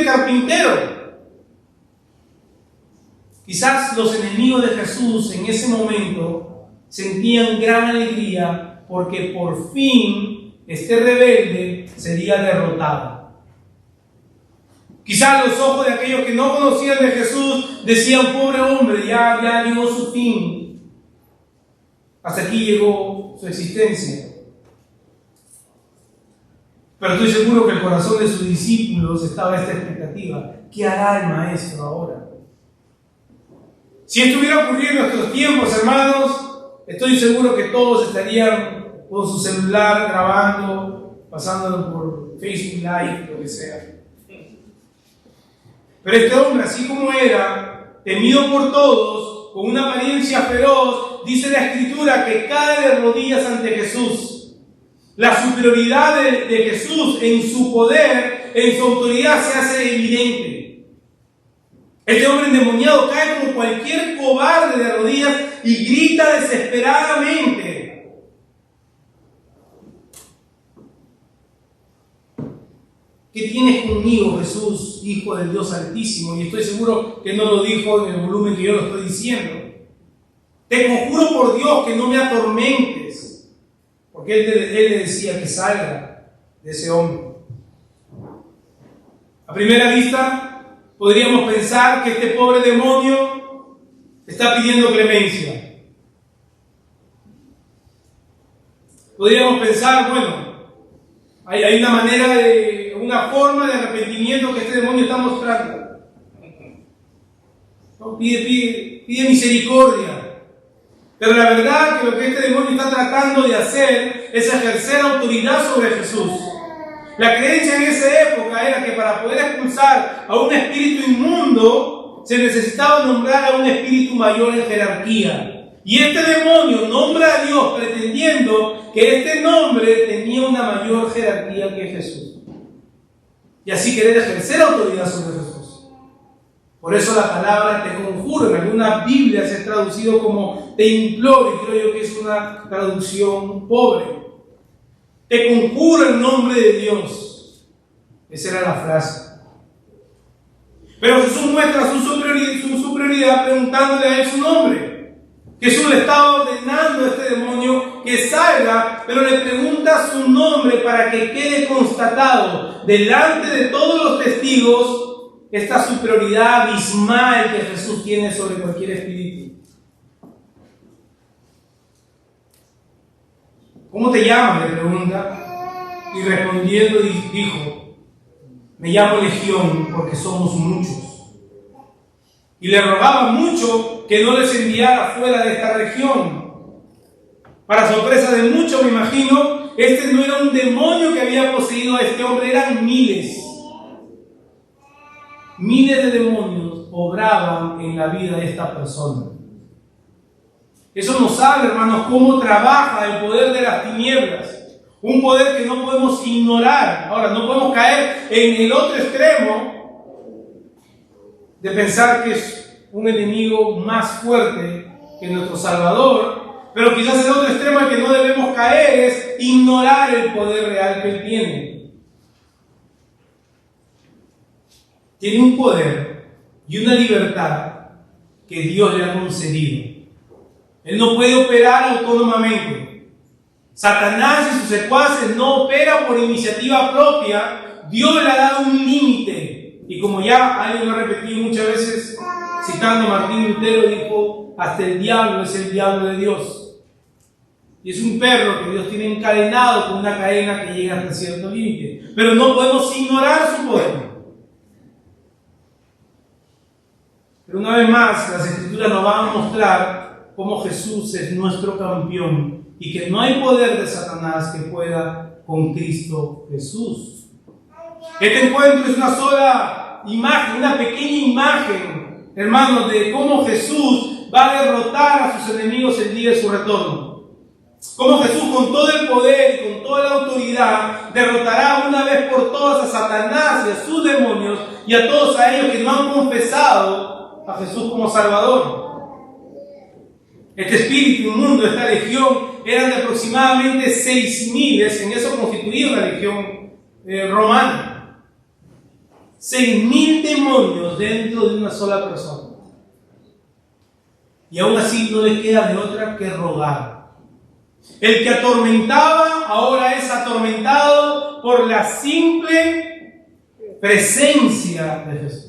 simple carpintero. Quizás los enemigos de Jesús en ese momento sentían gran alegría porque por fin este rebelde sería derrotado. Quizás los ojos de aquellos que no conocían de Jesús decían: pobre hombre, ya llegó su fin. Hasta aquí llegó su existencia. Pero estoy seguro que el corazón de sus discípulos estaba esta expectativa: ¿qué hará el maestro ahora? Si esto hubiera ocurrido en nuestros tiempos, hermanos, estoy seguro que todos estarían con su celular grabando, pasándolo por Facebook Live, lo que sea. Pero este hombre, así como era, temido por todos, con una apariencia feroz, dice la Escritura que cae de rodillas ante Jesús. La superioridad de Jesús en su poder, en su autoridad, se hace evidente. Este hombre endemoniado cae como cualquier cobarde de rodillas y grita desesperadamente: ¿qué tienes conmigo, Jesús, Hijo del Dios Altísimo? Y estoy seguro que no lo dijo en el volumen que yo lo estoy diciendo. Te conjuro por Dios que no me atormentes. Porque él le decía que salga de ese hombre. A primera vista, podríamos pensar que este pobre demonio está pidiendo clemencia. Podríamos pensar, bueno, hay una forma de arrepentimiento que este demonio está mostrando. ¿No? Pide misericordia. Pero la verdad que lo que este demonio está tratando de hacer es ejercer autoridad sobre Jesús. La creencia en esa época era que para poder expulsar a un espíritu inmundo se necesitaba nombrar a un espíritu mayor en jerarquía. Y este demonio nombra a Dios pretendiendo que este nombre tenía una mayor jerarquía que Jesús. Y así querer ejercer autoridad sobre Jesús. Por eso la palabra te conjuro en algunas Biblias se ha traducido como te imploro, y creo yo que es una traducción pobre. Te conjuro en nombre de Dios. Esa era la frase. Pero Jesús muestra su superioridad preguntándole a él su nombre. Jesús le estaba ordenando a este demonio que salga, pero le pregunta su nombre para que quede constatado delante de todos los testigos esta superioridad abismal que Jesús tiene sobre cualquier espíritu. ¿Cómo te llamas?, le pregunta. Y respondiendo dijo: me llamo Legión, porque somos muchos. Y le rogaba mucho que no les enviara fuera de esta región. Para sorpresa de muchos, me imagino, este no era un demonio que había poseído a este hombre, eran miles. Miles de demonios obraban en la vida de esta persona. Eso nos habla, hermanos, cómo trabaja el poder de las tinieblas. Un poder que no podemos ignorar. Ahora, no podemos caer en el otro extremo de pensar que es un enemigo más fuerte que nuestro Salvador. Pero quizás el otro extremo al que no debemos caer es ignorar el poder real que Él tiene. Tiene un poder y una libertad que Dios le ha concedido. Él no puede operar autónomamente. Satanás y sus secuaces no operan por iniciativa propia. Dios le ha dado un límite. Y como ya alguien lo ha repetido muchas veces, citando a Martín Lutero, dijo: hasta el diablo es el diablo de Dios. Y es un perro que Dios tiene encadenado con una cadena que llega hasta cierto límite. Pero no podemos ignorar su poder. Pero una vez más, las Escrituras nos van a mostrar cómo Jesús es nuestro campeón y que no hay poder de Satanás que pueda con Cristo Jesús. Este encuentro es una sola imagen, una pequeña imagen, hermanos, de cómo Jesús va a derrotar a sus enemigos el día de su retorno. Cómo Jesús, con todo el poder y con toda la autoridad, derrotará una vez por todas a Satanás y a sus demonios y a todos a ellos que no han confesado a Jesús como Salvador. Este espíritu inmundo, esta legión, eran de aproximadamente 6.000, en eso constituía una legión romana. 6.000 demonios dentro de una sola persona. Y aún así no le queda de otra que rogar. El que atormentaba ahora es atormentado por la simple presencia de Jesús.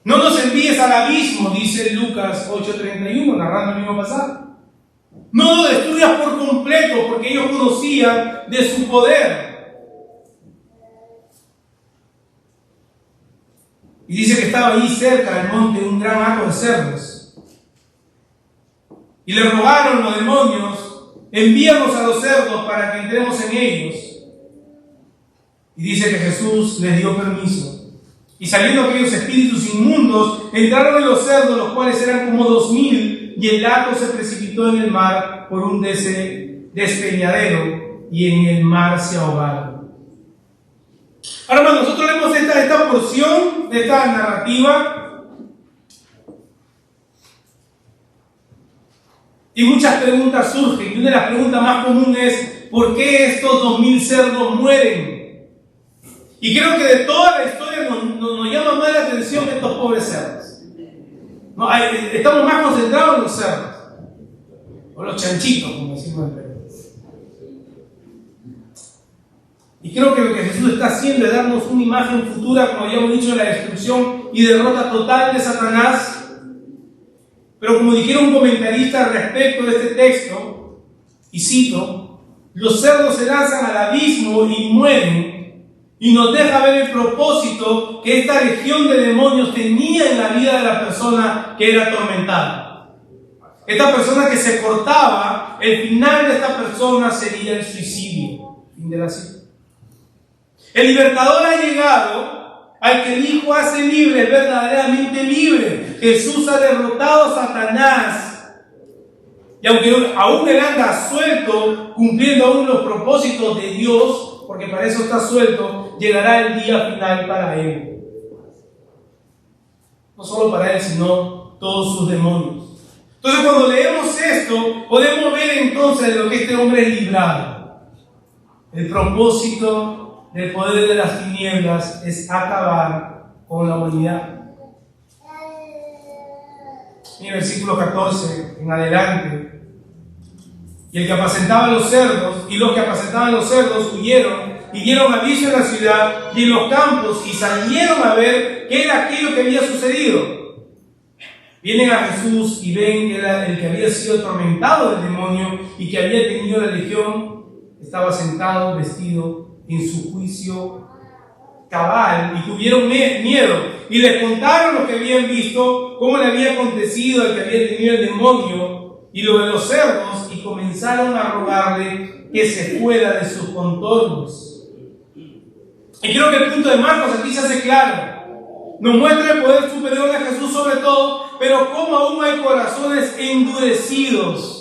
No nos envíes al abismo, dice Lucas 8:31, narrando el mismo pasaje. No lo destruyas por completo, porque ellos conocían de su poder. Y dice que estaba allí cerca del monte un gran hato de cerdos. Y le rogaron los demonios: envíanos a los cerdos para que entremos en ellos. Y dice que Jesús les dio permiso. Y saliendo aquellos espíritus inmundos, entraron en los cerdos, los cuales eran como 2.000, y el hato se precipitó en el mar por un despeñadero, y en el mar se ahogaron. Ahora, hermanos, nosotros leemos esta porción de esta narrativa, y muchas preguntas surgen. Y una de las preguntas más comunes es: ¿por qué estos 2.000 cerdos mueren? Y creo que de toda la historia nos llama más la atención estos pobres cerdos. No, estamos más concentrados en los cerdos, o los chanchitos, como decimos en Perú. Y creo que lo que Jesús está haciendo es darnos una imagen futura, como habíamos dicho, de la destrucción y derrota total de Satanás. Pero como dijeron un comentarista respecto de este texto, y cito: los cerdos se lanzan al abismo y mueren, y nos deja ver el propósito que esta legión de demonios tenía en la vida de la persona que era atormentada. Esta persona que se cortaba, el final de esta persona sería el suicidio. Fin de la cita. El libertador ha llegado, al que el Hijo hace libre, verdaderamente libre. Jesús ha derrotado a Satanás. Y aunque aún él anda suelto, cumpliendo aún los propósitos de Dios, porque para eso está suelto, llegará el día final para él. No solo para él, sino todos sus demonios. Entonces, cuando leemos esto, podemos ver entonces de lo que este hombre es librado. El propósito del poder de las tinieblas es acabar con la humanidad. En el versículo 14 en adelante: y el que apacentaba los cerdos, y los que apacentaban los cerdos huyeron, y dieron aviso en la ciudad y en los campos, y salieron a ver qué era aquello que había sucedido. Vienen a Jesús y ven que era el que había sido atormentado del demonio y que había tenido la legión, estaba sentado, vestido, en su juicio cabal, y tuvieron miedo, y les contaron lo que habían visto, cómo le había acontecido al que había tenido el demonio, y lo de los cerdos, y comenzaron a rogarle que se fuera de sus contornos. Y creo que el punto de Marcos aquí se hace claro. Nos muestra el poder superior de Jesús sobre todo, pero cómo aún hay corazones endurecidos.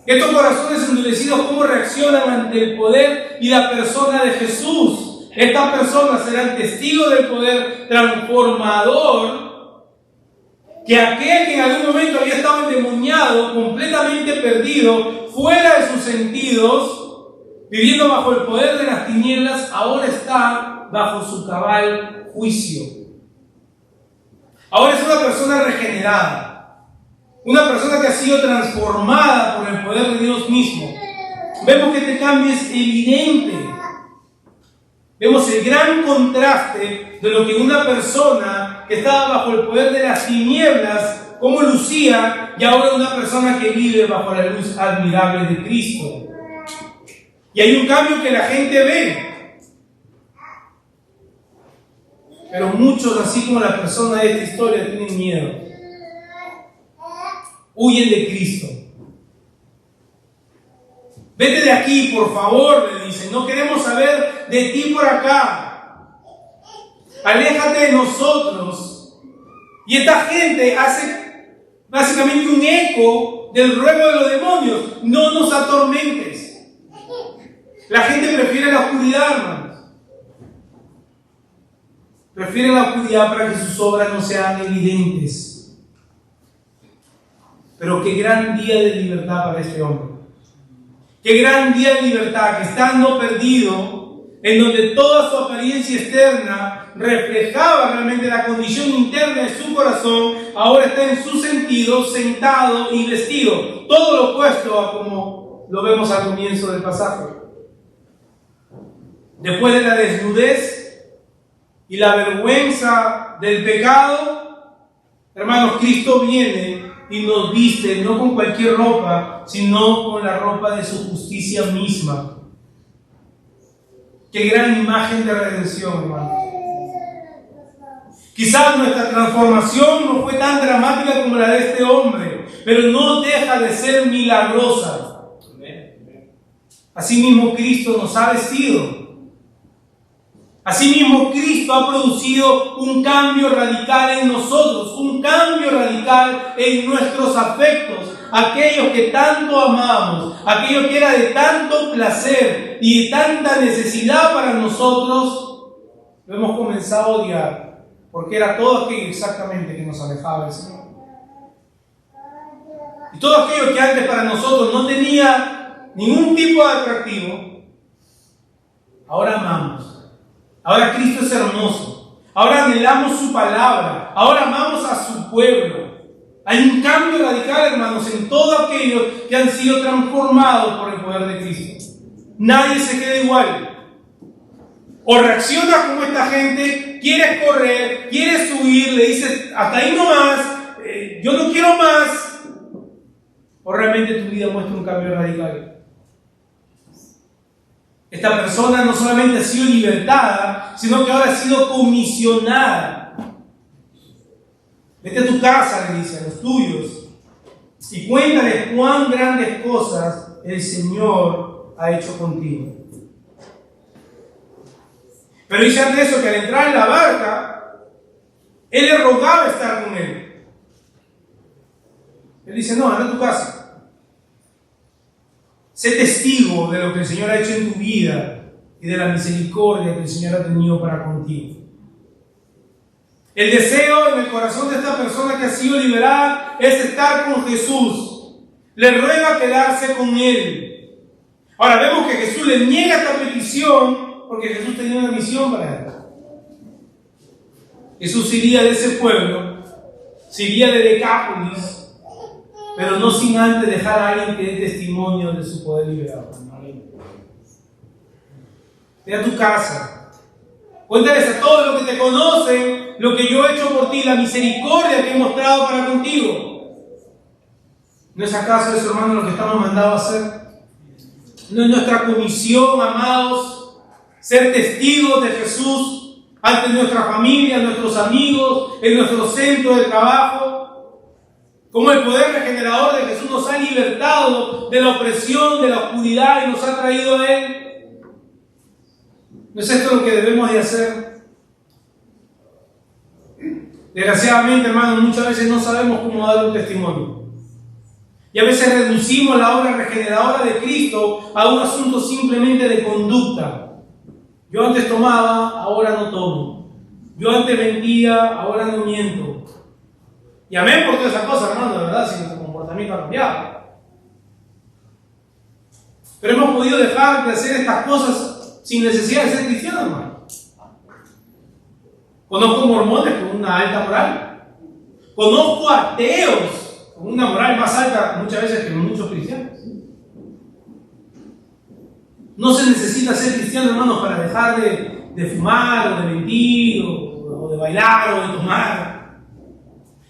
Estos corazones endurecidos, ¿cómo reaccionan ante el poder y la persona de Jesús? Estas personas serán testigos del poder transformador que aquel que en algún momento había estado endemoniado, completamente perdido, fuera de sus sentidos, viviendo bajo el poder de las tinieblas, ahora está bajo su cabal juicio. Ahora es una persona regenerada, una persona que ha sido transformada por el poder de Dios mismo. Vemos que este cambio es evidente. Vemos el gran contraste de lo que una persona que estaba bajo el poder de las tinieblas, como lucía, y ahora una persona que vive bajo la luz admirable de Cristo. Y hay un cambio que la gente ve. Pero muchos, así como la persona de esta historia, tienen miedo. Huyen de Cristo. Vete de aquí, por favor, le dicen. No queremos saber de ti por acá. Aléjate de nosotros. Y esta gente hace básicamente un eco del ruego de los demonios. No nos atormentes. La gente prefiere la oscuridad, hermanos. Prefiere la oscuridad para que sus obras no sean evidentes. Pero qué gran día de libertad para este hombre. Qué gran día de libertad, que estando perdido, en donde toda su apariencia apariencia externa reflejaba realmente la condición interna de su corazón, ahora está en su sentido, sentado y vestido. Todo lo opuesto a como lo vemos al comienzo del pasaje. Después de la desnudez y la vergüenza del pecado, hermanos, Cristo viene y nos viste no con cualquier ropa, sino con la ropa de su justicia misma. Qué gran imagen de redención, hermano. Quizás nuestra transformación no fue tan dramática como la de este hombre, pero no deja de ser milagrosa. Asimismo, Cristo nos ha vestido. Asimismo, Cristo ha producido un cambio radical en nosotros, un cambio radical en nuestros afectos, aquellos que tanto amamos, aquello que era de tanto placer y de tanta necesidad para nosotros, lo hemos comenzado a odiar, porque era todo aquello exactamente que nos alejaba del Señor. Y todo aquello que antes para nosotros no tenía ningún tipo de atractivo, ahora amamos. Ahora Cristo es hermoso. Ahora anhelamos su palabra. Ahora amamos a su pueblo. Hay un cambio radical, hermanos, en todos aquellos que han sido transformados por el poder de Cristo. Nadie se queda igual. O reacciona como esta gente, quieres correr, quieres huir, le dices, hasta ahí no más, yo no quiero más. O realmente tu vida muestra un cambio radical. Esta persona no solamente ha sido libertada, sino que ahora ha sido comisionada. Vete a tu casa, le dice, a los tuyos, y cuéntales cuán grandes cosas el Señor ha hecho contigo. Pero dice antes de eso que al entrar en la barca, él le rogaba estar con él. Él dice, no, anda a tu casa. Sé testigo de lo que el Señor ha hecho en tu vida y de la misericordia que el Señor ha tenido para contigo. El deseo en el corazón de esta persona que ha sido liberada es estar con Jesús. Le ruega quedarse con Él. Ahora vemos que Jesús le niega esta petición porque Jesús tenía una misión para él. Jesús iría de ese pueblo, se iría de Decápolis, pero no sin antes dejar a alguien que dé testimonio de su poder liberador. Ve a tu casa. Cuéntales a todos los que te conocen lo que yo he hecho por ti, la misericordia que he mostrado para contigo. ¿No es acaso eso, hermano, lo que estamos mandados a hacer? ¿No es nuestra comisión, amados, ser testigos de Jesús ante nuestra familia, nuestros amigos, en nuestro centro de trabajo? Como el poder regenerador de Jesús nos ha libertado de la opresión, de la oscuridad y nos ha traído a Él. ¿No es esto lo que debemos de hacer? Desgraciadamente, hermanos, muchas veces no sabemos cómo dar un testimonio. Y a veces reducimos la obra regeneradora de Cristo a un asunto simplemente de conducta. Yo antes tomaba, ahora no tomo. Yo antes mentía, ahora no miento. Y amén por todas esas cosas, hermano, de verdad, si nuestro comportamiento ha cambiado. Pero hemos podido dejar de hacer estas cosas sin necesidad de ser cristianos, hermano. Conozco mormones con una alta moral. Conozco ateos con una moral más alta muchas veces que muchos cristianos. No se necesita ser cristiano, hermanos, para dejar de fumar, o de mentir, o de bailar, o de tomar.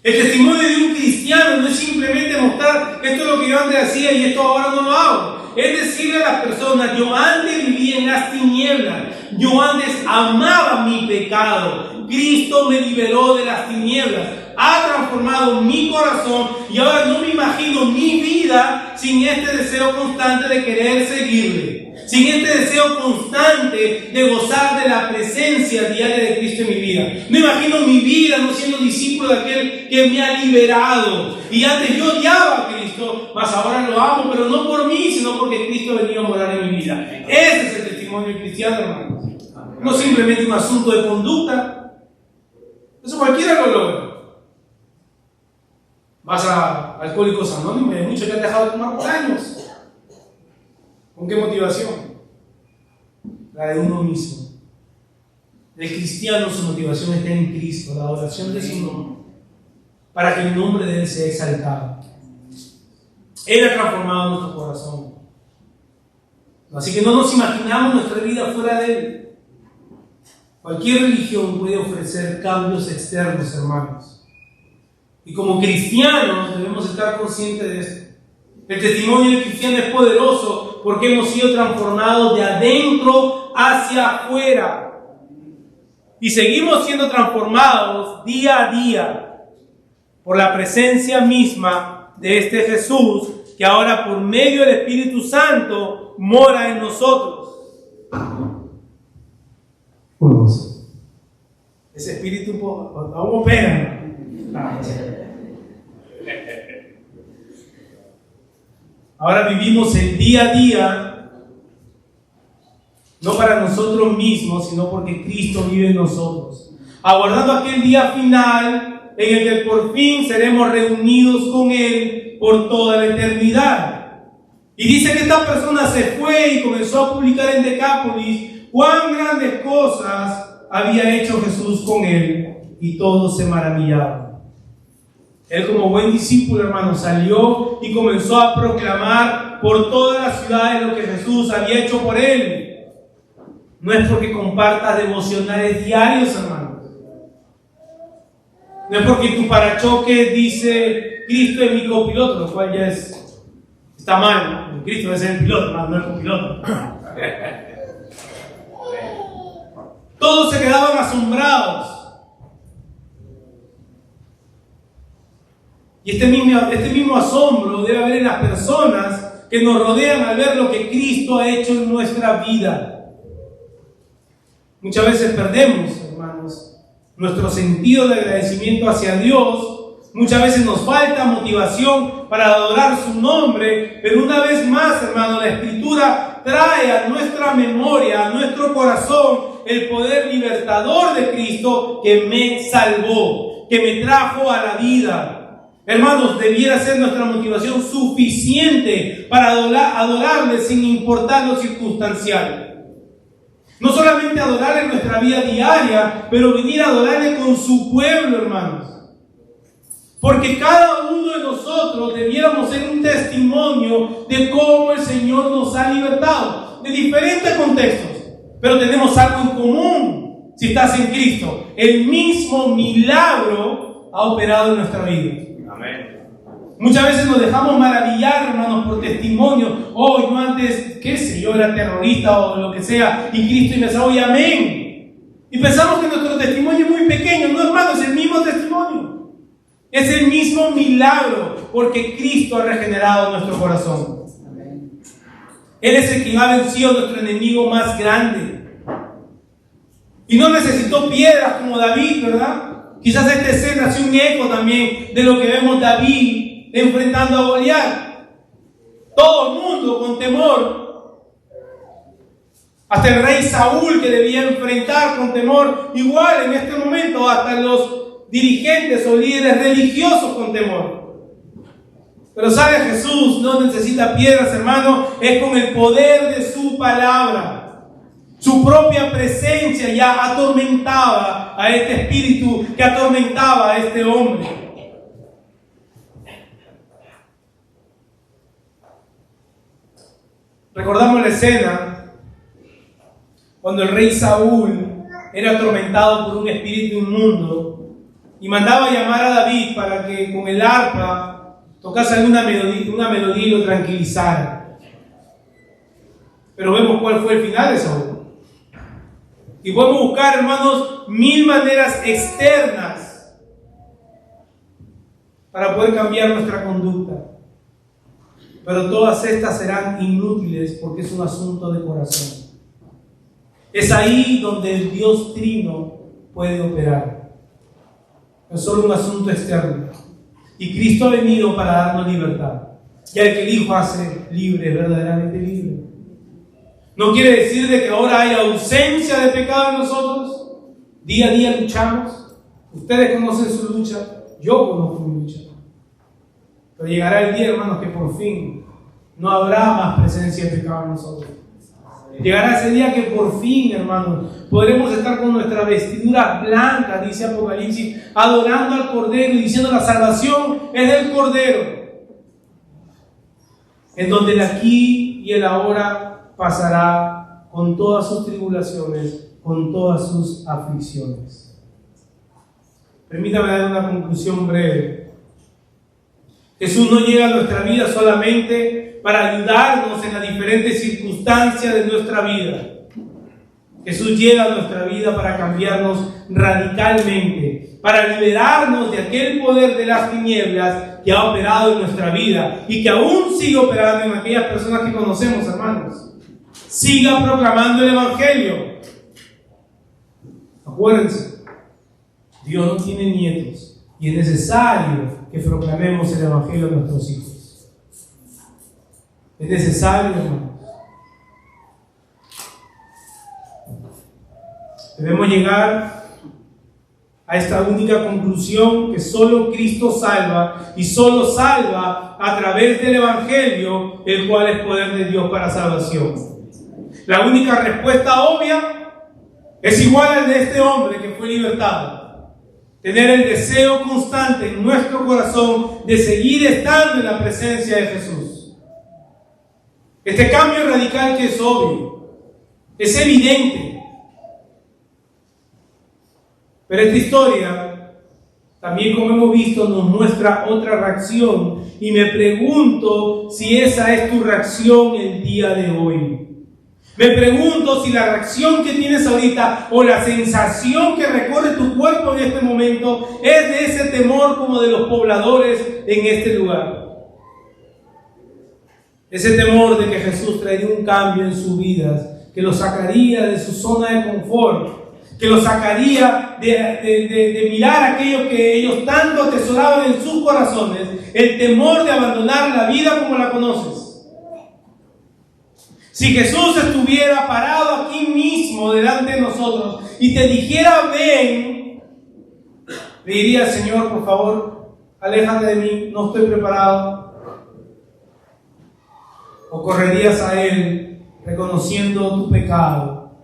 El testimonio de un cristiano no es simplemente mostrar esto es lo que yo antes hacía y esto ahora no lo hago. Es decirle a las personas, yo antes vivía en las tinieblas, yo antes amaba mi pecado, Cristo me liberó de las tinieblas, ha transformado mi corazón y ahora no me imagino mi vida sin este deseo constante de querer seguirle, sin este deseo constante de gozar de la presencia diaria de Cristo en mi vida. No imagino mi vida no siendo discípulo de aquel que me ha liberado. Y antes yo odiaba a Cristo, mas ahora lo amo, pero no por mí, sino porque Cristo ha venido a morar en mi vida. Ese es el testimonio cristiano, hermanos. No simplemente un asunto de conducta. Eso cualquiera lo logra. Vas a Alcohólicos Anónimos, hay muchos que han dejado de tomar por años. ¿Con qué motivación? La de uno mismo. El cristiano, su motivación está en Cristo, la adoración de su nombre, para que el nombre de Él sea exaltado. Él ha transformado nuestro corazón. Así que no nos imaginamos nuestra vida fuera de Él. Cualquier religión puede ofrecer cambios externos, hermanos. Y como cristianos debemos estar conscientes de esto. El testimonio del cristiano es poderoso porque hemos sido transformados de adentro hacia afuera. Y seguimos siendo transformados día a día por la presencia misma de este Jesús que ahora por medio del Espíritu Santo mora en nosotros. Ese Espíritu aún opera. Ahora vivimos el día a día, no para nosotros mismos, sino porque Cristo vive en nosotros, aguardando aquel día final en el que por fin seremos reunidos con Él por toda la eternidad. Y dice que esta persona se fue y comenzó a publicar en Decápolis cuán grandes cosas había hecho Jesús con él, y todos se maravillaban. Él, como buen discípulo, hermano, salió y comenzó a proclamar por todas las ciudades lo que Jesús había hecho por él. No es porque compartas devocionales diarios, hermano. No es porque tu parachoque dice Cristo es mi copiloto, lo cual ya está mal, ¿no? Cristo debe ser el piloto, no el copiloto. Todos se quedaban asombrados. Y este mismo asombro debe haber en las personas que nos rodean al ver lo que Cristo ha hecho en nuestra vida. Muchas veces perdemos, hermanos, nuestro sentido de agradecimiento hacia Dios. Muchas veces nos falta motivación para adorar su nombre, pero una vez más, hermano, la Escritura trae a nuestra memoria, a nuestro corazón, el poder libertador de Cristo que me salvó, que me trajo a la vida. Hermanos, debiera ser nuestra motivación suficiente para adorarle sin importar lo circunstancial. No solamente adorarle en nuestra vida diaria, pero venir a adorarle con su pueblo, hermanos. Porque cada uno de nosotros debiéramos ser un testimonio de cómo el Señor nos ha libertado, de diferentes contextos. Pero tenemos algo en común si estás en Cristo. El mismo milagro ha operado en nuestra vida. Amén. Muchas veces nos dejamos maravillar, hermanos, por testimonios. Oh, yo antes, qué sé yo, era terrorista o lo que sea, y Cristo me salvó, y amén. Y pensamos que nuestro testimonio es muy pequeño. No, hermanos, es el mismo testimonio. Es el mismo milagro, porque Cristo ha regenerado nuestro corazón. Él es el que ha vencido a nuestro enemigo más grande. Y no necesitó piedras como David, ¿verdad? Quizás esta escena hace un eco también de lo que vemos David enfrentando a Goliat. Todo el mundo con temor. Hasta el rey Saúl, que debía enfrentar con temor, igual en este momento, hasta los dirigentes o líderes religiosos con temor. Pero sabe, Jesús no necesita piedras, hermano, es con el poder de su palabra. Su propia presencia ya atormentaba a este espíritu que atormentaba a este hombre. Recordamos la escena cuando el rey Saúl era atormentado por un espíritu inmundo y mandaba llamar a David para que con el arpa tocase alguna melodía y lo tranquilizara. Pero vemos cuál fue el final de Saúl. Y podemos buscar, hermanos, 1000 maneras externas para poder cambiar nuestra conducta. Pero todas estas serán inútiles porque es un asunto de corazón. Es ahí donde el Dios Trino puede operar. No es solo un asunto externo. Y Cristo ha venido para darnos libertad. Y al que el Hijo hace libre, verdaderamente libre. No quiere decir de que ahora hay ausencia de pecado en nosotros. Día a día luchamos. Ustedes conocen su lucha. Yo conozco mi lucha. Pero llegará el día, hermanos, que por fin no habrá más presencia de pecado en nosotros. Llegará ese día que por fin, hermanos, podremos estar con nuestra vestidura blanca, dice Apocalipsis, adorando al Cordero y diciendo: la salvación es del Cordero, en donde el aquí y el ahora pasará con todas sus tribulaciones, con todas sus aflicciones. Permítame dar una conclusión breve. Jesús no llega a nuestra vida solamente para ayudarnos en las diferentes circunstancias de nuestra vida. Jesús llega a nuestra vida para cambiarnos radicalmente, para liberarnos de aquel poder de las tinieblas que ha operado en nuestra vida y que aún sigue operando en aquellas personas que conocemos, hermanos. Siga proclamando el Evangelio. Acuérdense, Dios no tiene nietos y es necesario que proclamemos el Evangelio a nuestros hijos. Es necesario, hermanos. Debemos llegar a esta única conclusión: que solo Cristo salva, y solo salva a través del Evangelio, el cual es poder de Dios para salvación. La única respuesta obvia es igual al de este hombre que fue libertado: tener el deseo constante en nuestro corazón de seguir estando en la presencia de Jesús. Este cambio radical, que es obvio, es evidente. Pero esta historia, también como hemos visto, nos muestra otra reacción. Y me pregunto si esa es tu reacción el día de hoy. Me pregunto si la reacción que tienes ahorita o la sensación que recorre tu cuerpo en este momento es de ese temor como de los pobladores en este lugar. Ese temor de que Jesús traería un cambio en sus vidas, que los sacaría de su zona de confort, que los sacaría de mirar aquello que ellos tanto atesoraban en sus corazones, el temor de abandonar la vida como la conoces. Si Jesús estuviera parado aquí mismo delante de nosotros y te dijera: ven, le diría: Señor, por favor, aléjate de mí, no estoy preparado. O correrías a Él reconociendo tu pecado,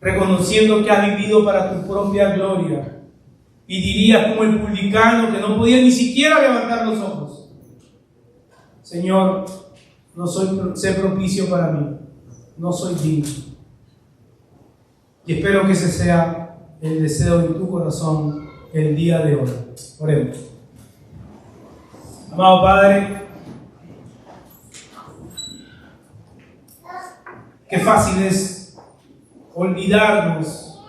reconociendo que has vivido para tu propia gloria, y dirías como el publicano que no podía ni siquiera levantar los ojos: Señor, no sé propicio para mí, no soy digno. Y espero que ese sea el deseo de tu corazón el día de hoy. Oremos. Amado Padre, qué fácil es olvidarnos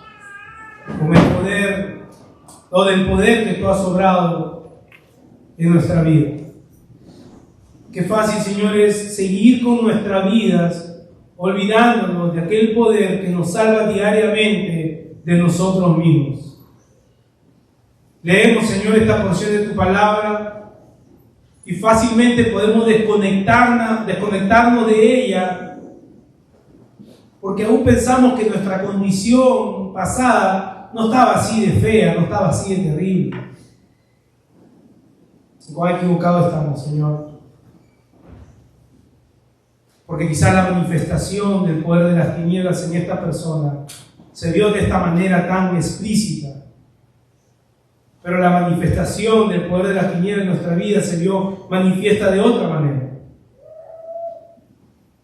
con el poder o del poder que tú has obrado en nuestra vida. Qué fácil, Señor, es seguir con nuestras vidas olvidándonos de aquel poder que nos salva diariamente de nosotros mismos. Leemos, Señor, esta porción de tu palabra y fácilmente podemos desconectarnos de ella, porque aún pensamos que nuestra condición pasada no estaba así de fea, no estaba así de terrible. Cuán equivocados estamos, Señor. Porque quizás la manifestación del poder de las tinieblas en esta persona se vio de esta manera tan explícita. Pero la manifestación del poder de las tinieblas en nuestra vida se vio manifiesta de otra manera.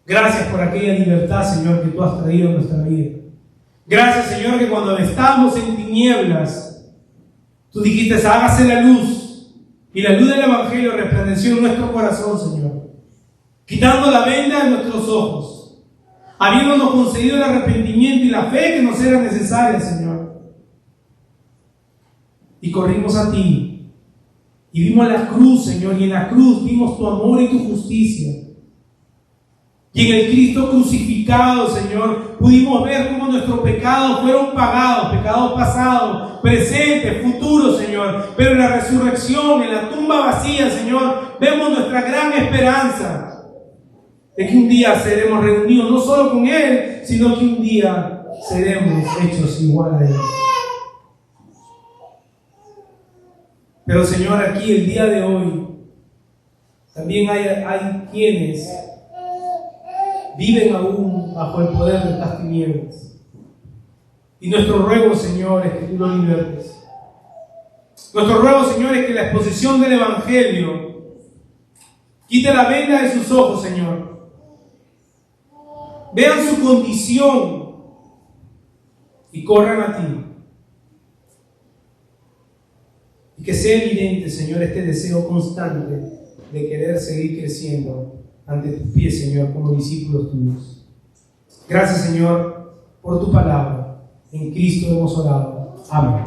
Gracias por aquella libertad, Señor, que tú has traído a nuestra vida. Gracias, Señor, que cuando estamos en tinieblas, tú dijiste: hágase la luz. Y la luz del Evangelio resplandeció en nuestro corazón, Señor, quitando la venda de nuestros ojos, habiéndonos concedido el arrepentimiento y la fe que nos era necesaria, Señor. Y corrimos a ti y vimos la cruz, Señor, y en la cruz vimos tu amor y tu justicia. Y en el Cristo crucificado, Señor, pudimos ver cómo nuestros pecados fueron pagados, pecados pasados, presentes, futuros, Señor. Pero en la resurrección, en la tumba vacía, Señor, vemos nuestra gran esperanza de que un día seremos reunidos no solo con Él, sino que un día seremos hechos igual a Él. Pero, Señor, aquí el día de hoy también hay quienes viven aún bajo el poder de estas tinieblas. Y nuestro ruego, Señor, es que tú los libertes. Nuestro ruego, Señor, es que la exposición del Evangelio quite la venda de sus ojos, Señor. Vean su condición y corran a ti. Y que sea evidente, Señor, este deseo constante de querer seguir creciendo ante tus pies, Señor, como discípulos tuyos. Gracias, Señor, por tu palabra. En Cristo hemos orado. Amén.